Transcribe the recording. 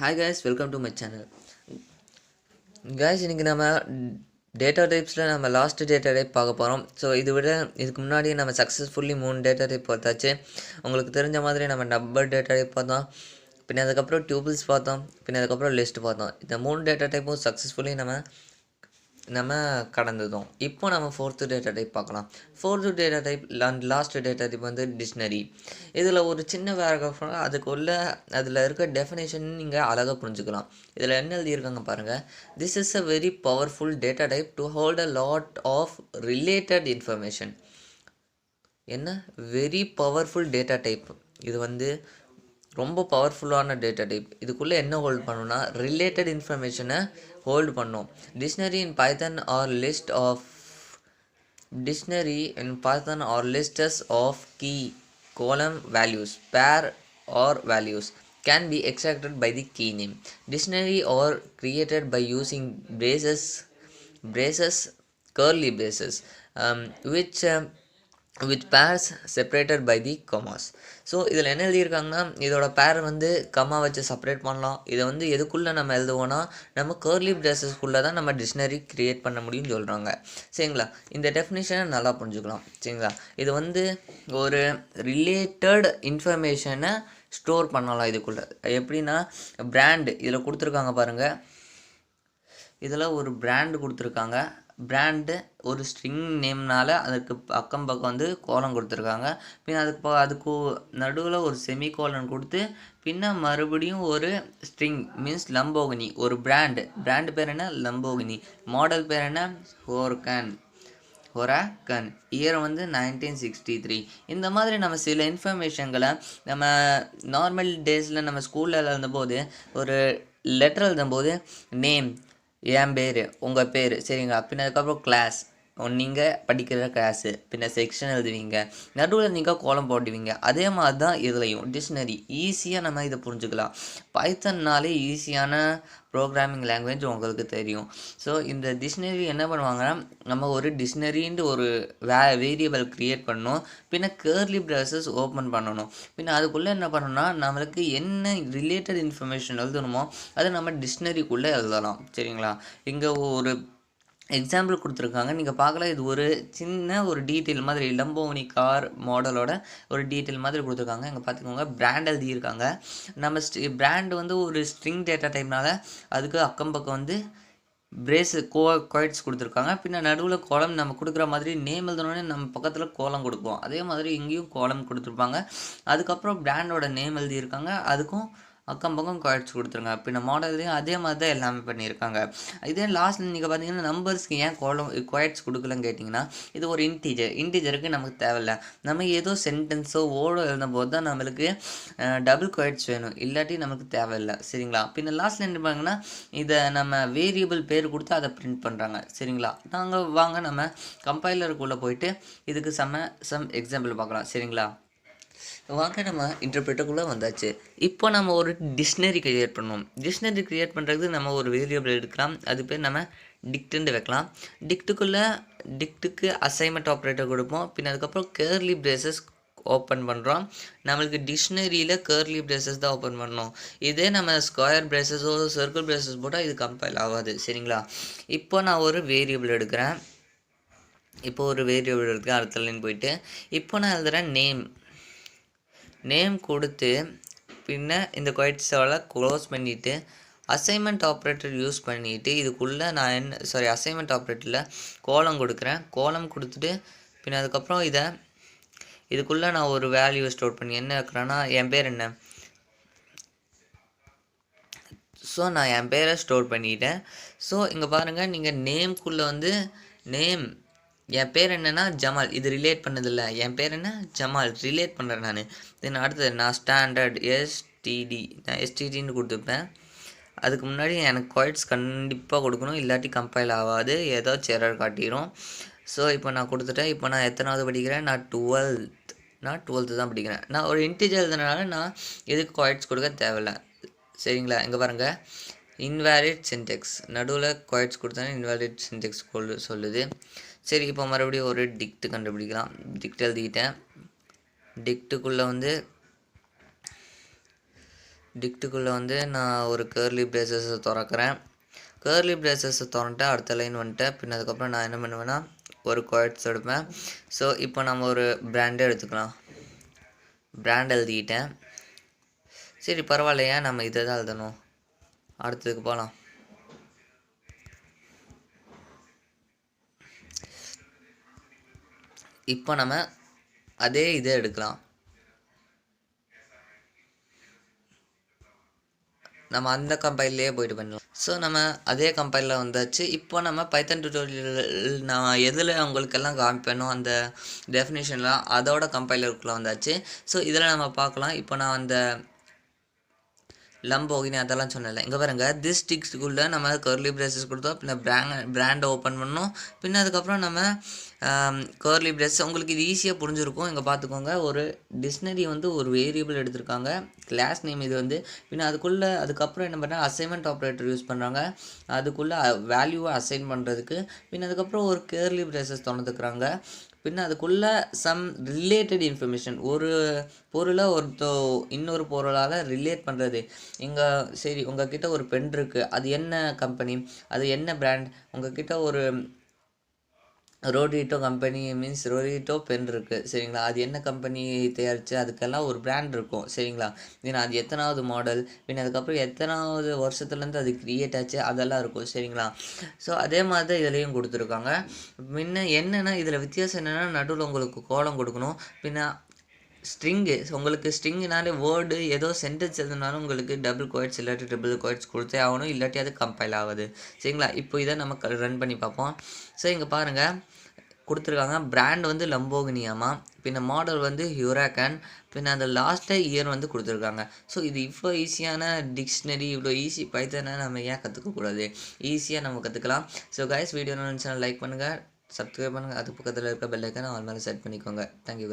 Hi guys, welcome to my channel. Guys, இன்னைக்கு நம்ம data டைப்ஸில் நம்ம லாஸ்ட் டேட்டா டைப் பார்க்க போகிறோம். ஸோ இதுக்கு முன்னாடி நம்ம சக்ஸஸ்ஃபுல்லி 3 டேட்டா டைப் பார்த்தாச்சு. உங்களுக்கு தெரிஞ்ச மாதிரி நம்ம நம்பர் டேட்டா டைப் பார்த்தோம், பின்ன அதுக்கப்புறம் டியூபிள்ஸ் பார்த்தோம், பின்ன அதுக்கப்புறம் லிஸ்ட் பார்த்தோம். இந்த 3 டேட்டா டைப்பும் சக்ஸஸ்ஃபுல்லி நம்ம கடந்ததும். இப்போ நம்ம ஃபோர்த்து டேட்டா டைப் பார்க்கலாம். Fourth data type last data type வந்து டிக்ஷனரி. இதில் ஒரு சின்ன பேராகிராஃப் அதில் இருக்க டெஃபினேஷன் நீங்கள் அழகாக புரிஞ்சுக்கலாம். இதில் என்ன எழுதியிருக்காங்க பாருங்கள். This is a very powerful data type to hold a lot of related information. என்ன வெரி பவர்ஃபுல் டேட்டா டைப், இது வந்து ரொம்ப பவர்ஃபுல்லான டேட்டா டைப். இதுக்குள்ளே என்ன ஹோல்ட் பண்ணணும்னா ரிலேட்டட் இன்ஃபர்மேஷனை ஹோல்டு பண்ணும். Dictionary in Python are lists of key column values, pair or values can be extracted by the key name. Dictionary are created by using braces, curly braces, which pairs separated by the commas. So இதில் என்ன எழுதியிருக்காங்கன்னா, இதோட பேர் வந்து கம்மா வச்சு separate பண்ணலாம். இதை வந்து எதுக்குள்ளே நம்ம எழுதுவோன்னா, நம்ம கர்லி பிரேசஸ்க்குள்ளே தான் நம்ம டிக்ஷனரி க்ரியேட் பண்ண முடியும்னு சொல்கிறாங்க. சரிங்களா, இந்த டெஃபினிஷனை நல்லா புரிஞ்சுக்கலாம். சரிங்களா, இது வந்து ஒரு ரிலேட்டட் இன்ஃபர்மேஷனை ஸ்டோர் பண்ணலாம் இதுக்குள்ளே. எப்படின்னா, பிராண்டு இதில் கொடுத்துருக்காங்க பாருங்கள். இதில் ஒரு பிராண்டு கொடுத்துருக்காங்க. பிராண்டு ஒரு ஸ்ட்ரிங் நேம்னால் அதுக்கு பக்கம் வந்து கோலம் கொடுத்துருக்காங்க. பின்ன அதுக்கு நடுவில் ஒரு செமி கோலன் கொடுத்து பின்ன மறுபடியும் ஒரு ஸ்ட்ரிங் மீன்ஸ் லம்போகினி. ஒரு பிராண்டு பேர் என்ன? லம்போகினி. மாடல் பேர் என்ன? ஹொராக்கன். இயர் வந்து 1963. இந்த மாதிரி நம்ம சில இன்ஃபர்மேஷன்களை நம்ம நார்மல் டேஸில் நம்ம ஸ்கூலில் எழுதும்போது ஒரு லெட்டர் எழுதும்போது நேம், என் பேர், உங்கள் பேர், சரிங்களா, பின்ன அதுக்கப்புறம் கிளாஸ், நீங்கள் படிக்கிற கிளாஸு, பின்ன செக்ஷன் எழுதுவீங்க, நடுவில் நீங்கள் கோலம் போடுவீங்க. அதே மாதிரி தான் இதுலையும் டிக்ஷனரி ஈஸியாக நம்ம இதை புரிஞ்சுக்கலாம். பைத்தன்னாலே ஈஸியான ப்ரோக்ராமிங் லாங்குவேஜ் உங்களுக்கு தெரியும். ஸோ இந்த டிக்ஷனரி என்ன பண்ணுவாங்கன்னா, நம்ம ஒரு டிக்ஷனரின்ட்டு ஒரு வேரியபிள் க்ரியேட் பண்ணணும், பின்ன கர்லி ப்ராசஸ் ஓப்பன் பண்ணணும், பின்ன அதுக்குள்ளே என்ன பண்ணணும்னா நம்மளுக்கு என்ன ரிலேட்டட் இன்ஃபர்மேஷன் எழுதணுமோ அதை நம்ம டிக்ஷனரிக்குள்ளே எழுதலாம். சரிங்களா, இங்கே ஒரு எக்ஸாம்பிள் கொடுத்துருக்காங்க, நீங்கள் பார்க்கலாம். இது ஒரு சின்ன ஒரு டீட்டெயில் மாதிரி, லம்போனி கார் மாடலோட ஒரு டீட்டெயில் மாதிரி கொடுத்துருக்காங்க. இங்கே பார்த்துக்கோங்க, பிராண்ட் எழுதியிருக்காங்க. நம்ம பிராண்டு வந்து ஒரு ஸ்ட்ரிங் டேட்டா டைப்னால அதுக்கு அக்கம் பக்கம் வந்து கோயிட்ஸ் கொடுத்துருக்காங்க. பின்ன நடுவில் கோலம் நம்ம கொடுக்குற மாதிரி நேம் எழுதணுன்னே நம்ம பக்கத்தில் கோலம் கொடுப்போம். அதே மாதிரி இங்கேயும் கோலம் கொடுத்துருப்பாங்க. அதுக்கப்புறம் பிராண்டோட நேம் எழுதியிருக்காங்க, அதுக்கும் அக்கம் பக்கம் கோயிட்ஸ் கொடுத்துருங்க. பின்ன மாடல்லையும் அதே மாதிரி தான் எல்லாமே பண்ணியிருக்காங்க. இதே லாஸ்ட்டில் நீங்கள் பார்த்தீங்கன்னா நம்பர்ஸ்க்கு ஏன் கோயிட்ஸ் கொடுக்கலன்னு கேட்டிங்கன்னா, இது ஒரு இன்டீஜருக்கு நமக்கு தேவையில்லை. நம்ம ஏதோ சென்டென்ஸோ வேர்டோ எழுதும்போது தான் நம்மளுக்கு டபுள் கோயிட்ஸ் வேணும், இல்லாட்டி நமக்கு தேவையில்லை. சரிங்களா, பின்ன லாஸ்ட்டில் என்ன பண்ணாங்கன்னா இதை நம்ம வேரியபிள் பேர் கொடுத்து அதை பிரிண்ட் பண்ணுறாங்க. சரிங்களா, வாங்க நம்ம கம்பைலருக்குள்ளே போயிட்டு இதுக்கு சம் எக்ஸாம்பிள் பார்க்கலாம். சரிங்களா, வாங்க நம்ம இன்டர்பிரேட்டருக்குள்ளே வந்தாச்சு. இப்போ நம்ம ஒரு டிக்ஷனரி க்ரியேட் பண்ணுவோம். டிக்ஷனரி க்ரியேட் பண்ணுறதுக்கு நம்ம ஒரு வேரியபிள் எடுக்கலாம், அது பேர் நம்ம டிக்ட்டுன்னு வைக்கலாம். டிக்ட்டுக்கு அசைன்மெண்ட் ஆப்ரேட்டர் கொடுப்போம். பின்ன அதுக்கப்புறம் கர்லி பிரேசஸ் ஓப்பன் பண்ணுறோம். நம்மளுக்கு டிக்ஷனரியில் கர்லி பிரேசஸ் தான் ஓப்பன் பண்ணணும். இதே நம்ம ஸ்கொயர் பிரேசஸோ சர்க்கிள் பிரேசஸ் போட்டால் இது கம்பைல் ஆகாது. சரிங்களா, இப்போ நான் ஒரு வேரியபிள் எடுக்கிறேன். அடுத்த லைன் போயிட்டு இப்போ நான் எழுதுகிறேன் நேம் கொடுத்து பின்ன இந்த கொயிட்ஸால் க்ளோஸ் பண்ணிவிட்டு அசைன்மெண்ட் ஆப்ரேட்டர் யூஸ் பண்ணிவிட்டு இதுக்குள்ளே நான் அசைன்மெண்ட் ஆப்ரேட்டரில் கோலம் கொடுக்குறேன். கோலம் கொடுத்துட்டு பின்ன அதுக்கப்புறம் இதுக்குள்ளே நான் ஒரு வேல்யூ ஸ்டோர் பண்ணி என்ன வைக்கிறேன்னா என் பேர் என்ன. ஸோ நான் என் பேரை ஸ்டோர் பண்ணிட்டேன். ஸோ இங்கே பாருங்கள், நீங்கள் நேம்குள்ளே வந்து என் பேர் என்னென்னா ஜமால், இது ரிலேட் பண்ணதில்லை. என் பேர் என்ன? ஜமால், ரிலேட் பண்ணுறேன் நான். தென் அடுத்தது நான் ஸ்டாண்டர்ட் நான் எஸ்டிடின்னு கொடுத்துப்பேன். அதுக்கு முன்னாடி எனக்கு கோயிட்ஸ் கண்டிப்பாக கொடுக்கணும், இல்லாட்டி கம்பைல் ஆகாது, ஏதாச்சும் எரர் காட்டிடும். ஸோ இப்போ நான் கொடுத்துட்டேன். இப்போ நான் எத்தனாவது படிக்கிறேன்? நான் 12th தான் படிக்கிறேன். நான் ஒரு இன்டிஜர் எழுதுனால நான் எதுக்கு கோயிட்ஸ் கொடுக்க தேவையில்லை. சரிங்களா, இங்கே பாருங்கள், இன்வேலிட் சின்டெக்ஸ் நடுவில் கோயிட்ஸ் கொடுத்தா இன்வேலிட் சின்டெக்ஸ் சொல்லுது. சரி, இப்போ மறுபடியும் ஒரு டிக்ட் கண்டுபிடிக்கலாம். டிக்ட் எழுதிக்கிட்டேன். டிக்ட்டுக்குள்ளே வந்து டிக்ட்டுக்குள்ளே வந்து நான் ஒரு கேர்லி பிரேசஸை திறக்கிறேன். கேர்லி பிரேசஸை திறந்துட்டு அடுத்த லைன் வந்துட்டேன். பின் அதுக்கப்புறம் நான் என்ன பண்ணுவேன்னா ஒரு குவாட்ஸ் எடுப்பேன். ஸோ இப்போ நம்ம ஒரு பிராண்டே எடுத்துக்கலாம். பிராண்ட் எழுதிக்கிட்டேன். சரி பரவாயில்லையா, நம்ம இதை தான் எழுதணும். அடுத்ததுக்கு போகலாம். இப்போ நம்ம அதே இதை எடுக்கலாம். நம்ம அந்த கம்பைல்லையே போய்ட்டு பண்ணலாம். ஸோ நம்ம அதே கம்பைலில் வந்தாச்சு. இப்போ நம்ம பைத்தன் டியூட்டோரியல் நான் எதில் உங்களுக்கெல்லாம் காமிப்பேனோ அந்த டெஃபினேஷன்லாம் அதோட கம்பைலருக்குள்ளே வந்தாச்சு. ஸோ இதில் நம்ம பார்க்கலாம். இப்போ நான் அந்த லம்போகினி அதெல்லாம் சொன்னல. இங்கே பாருங்கள், திஸ் டிக்ஸ்க்குள்ளே நம்ம கர்லி பிரேசஸ் கொடுத்தோம். பின்ன பிராண்டை ஓப்பன் பண்ணோம். பின்ன அதுக்கப்புறம் நம்ம கர்லி பிரேசஸ் உங்களுக்கு இது ஈஸியாக புரிஞ்சிருக்கும். இங்கே பார்த்துக்கோங்க, ஒரு டிக்ஷனரி வந்து ஒரு வேரியபிள் எடுத்திருக்காங்க, கிளாஸ் நேம் இது வந்து. பின்ன அதுக்கப்புறம் என்ன பண்ணால் அசைன்மெண்ட் ஆப்ரேட்டர் யூஸ் பண்ணுறாங்க, அதுக்குள்ளே வேல்யூவை அசைன் பண்ணுறதுக்கு. பின்ன அதுக்கப்புறம் ஒரு கர்லி பிரேசஸ் திறந்துக்கிறாங்க. பின்ன அதுக்குள்ளே சம் ரிலேட்டட் இன்ஃபர்மேஷன், ஒரு பொருளை இன்னொரு பொருளால் ரிலேட் பண்ணுறது. இங்கே சரி உங்கள்கிட்ட ஒரு பென் இருக்குது, அது என்ன கம்பெனி, அது என்ன பிராண்ட். உங்கள்கிட்ட ஒரு ரோடிட்டோ கம்பெனி மீன்ஸ் ரோடிட்டோ பென் இருக்குது சரிங்களா, அது என்ன கம்பெனி தயாரித்து, அதுக்கெல்லாம் ஒரு பிராண்ட் இருக்கும் சரிங்களா. ஏன்னா அது எத்தனாவது மாடல், பின்ன அதுக்கப்புறம் எத்தனாவது வருஷத்துலேருந்து அது க்ரியேட் ஆச்சு, அதெல்லாம் இருக்கும் சரிங்களா. ஸோ அதே மாதிரி தான் இதுலேயும் கொடுத்துருக்காங்க. முன்ன என்னென்னா இதில் வித்தியாசம் என்னென்னா நடுவில் உங்களுக்கு கோலம் கொடுக்கணும். பின்ன ஸ்ட்ரிங்கு, உங்களுக்கு ஸ்ட்ரிங்குனாலே வேர்டு ஏதோ சென்டென்ஸ் எழுதுனாலும் உங்களுக்கு டபுள் குவாட்ஸ் இல்லாட்டி ட்ரிபிள் குவாட்ஸ் கொடுத்தே ஆகணும், இல்லாட்டி அது கம்பைல் ஆகுது சரிங்களா. இப்போ இதை நம்ம ரன் பண்ணி பார்ப்போம். ஸோ இங்கே பாருங்கள் கொடுத்துருக்காங்க, பிராண்ட் வந்து லம்போகினியாமா, பின்ன மாடல் வந்து ஹியூராக்கன், பின்ன அந்த லாஸ்ட்டாக இயர் வந்து கொடுத்துருக்காங்க. ஸோ இது இவ்வளோ ஈஸியான டிக்ஷனரி, இவ்வளோ ஈஸி பைத்தனை நம்ம ஏன் கற்றுக்கக்கூடாது, ஈஸியாக நம்ம கற்றுக்கலாம். ஸோ கைஸ் வீடியோ நினச்சா லைக் பண்ணுங்கள், சப்ஸ்கிரைப் பண்ணுங்கள், அது பக்கத்தில் இருக்க பெல் ஐக்கானை ஆல் மேலே செட் பண்ணிக்கோங்க. தேங்க்யூ.